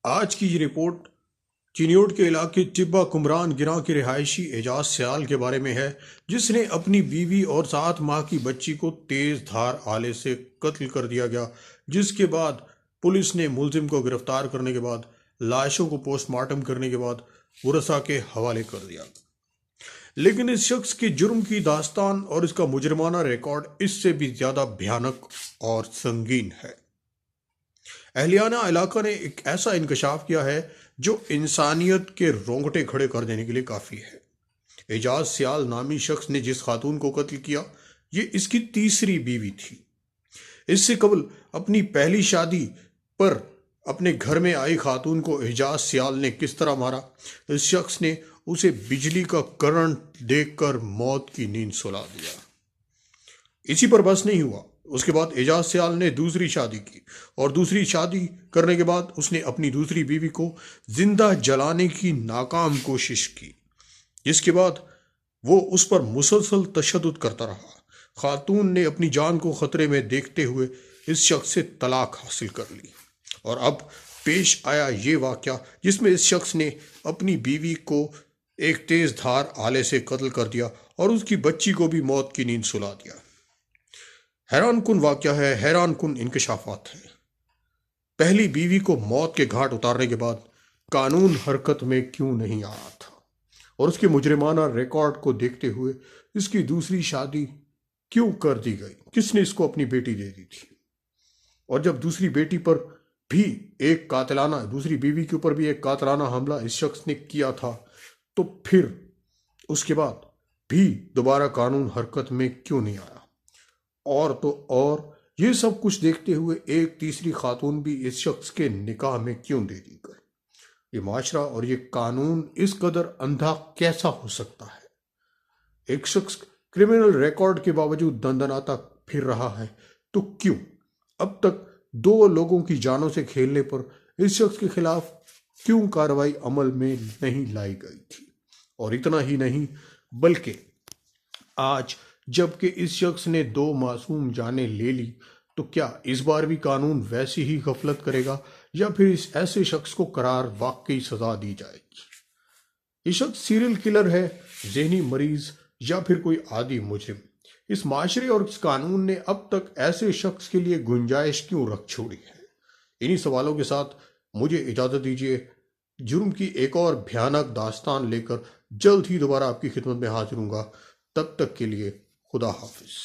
آج کی یہ رپورٹ چنیوٹ کے علاقے ٹبا کمران گراں کے رہائشی اعجاز سیال کے بارے میں ہے، جس نے اپنی بیوی اور 7 ماہ کی بچی کو تیز دھار آلے سے قتل کر دیا گیا، جس کے بعد پولیس نے ملزم کو گرفتار کرنے کے بعد لاشوں کو پوسٹ مارٹم کرنے کے بعد ورثاء کے حوالے کر دیا۔ لیکن اس شخص کے جرم کی داستان اور اس کا مجرمانہ ریکارڈ اس سے بھی زیادہ بھیانک اور سنگین ہے۔ اہلیانہ علاقہ نے ایک ایسا انکشاف کیا ہے جو انسانیت کے رونگٹے کھڑے کر دینے کے لیے کافی ہے۔ اعجاز سیال نامی شخص نے جس خاتون کو قتل کیا، یہ اس کی تیسری بیوی تھی۔ اس سے قبل اپنی پہلی شادی پر اپنے گھر میں آئی خاتون کو اعجاز سیال نے کس طرح مارا؟ اس شخص نے اسے بجلی کا کرنٹ دیکھ کر موت کی نیند سلا دیا۔ اسی پر بس نہیں ہوا، اس کے بعد اعجاز سیال نے دوسری شادی کی اور دوسری شادی کرنے کے بعد اس نے اپنی دوسری بیوی کو زندہ جلانے کی ناکام کوشش کی، جس کے بعد وہ اس پر مسلسل تشدد کرتا رہا۔ خاتون نے اپنی جان کو خطرے میں دیکھتے ہوئے اس شخص سے طلاق حاصل کر لی، اور اب پیش آیا یہ واقعہ جس میں اس شخص نے اپنی بیوی کو ایک تیز دھار آلے سے قتل کر دیا اور اس کی بچی کو بھی موت کی نیند سلا دیا۔ حیران کن واقعہ ہے، حیران کن انکشافات ہیں۔ پہلی بیوی کو موت کے گھاٹ اتارنے کے بعد قانون حرکت میں کیوں نہیں آیا تھا، اور اس کے مجرمانہ ریکارڈ کو دیکھتے ہوئے اس کی دوسری شادی کیوں کر دی گئی؟ کس نے اس کو اپنی بیٹی دے دی تھی؟ اور جب دوسری بیٹی پر بھی ایک قاتلانہ، دوسری بیوی کے اوپر بھی ایک قاتلانہ حملہ اس شخص نے کیا تھا، تو پھر اس کے بعد بھی دوبارہ قانون حرکت میں کیوں نہیں آیا؟ اور تو اور یہ سب کچھ دیکھتے ہوئے ایک تیسری خاتون بھی اس شخص کے نکاح میں کیوں دے دی گئی؟ یہ معاشرہ اور یہ قانون اس قدر اندھا کیسا ہو سکتا ہے؟ ایک شخص کرمنل ریکارڈ کے باوجود دندناتا پھر رہا ہے، تو کیوں اب تک 2 لوگوں کی جانوں سے کھیلنے پر اس شخص کے خلاف کیوں کارروائی عمل میں نہیں لائی گئی تھی؟ اور اتنا ہی نہیں، بلکہ آج جب کہ اس شخص نے 2 معصوم جانیں لے لی، تو کیا اس بار بھی قانون ویسی ہی غفلت کرے گا، یا پھر اس ایسے شخص کو قرار واقعی سزا دی جائے گی؟ یہ شخص سیریل کلر ہے، ذہنی مریض، یا پھر کوئی عادی مجرم؟ اس معاشرے اور اس قانون نے اب تک ایسے شخص کے لیے گنجائش کیوں رکھ چھوڑی ہے؟ انہی سوالوں کے ساتھ مجھے اجازت دیجیے، جرم کی ایک اور بھیانک داستان لے کر جلد ہی دوبارہ آپ کی خدمت میں حاضر ہوں گا۔ تب تک کے لیے خدا حافظ۔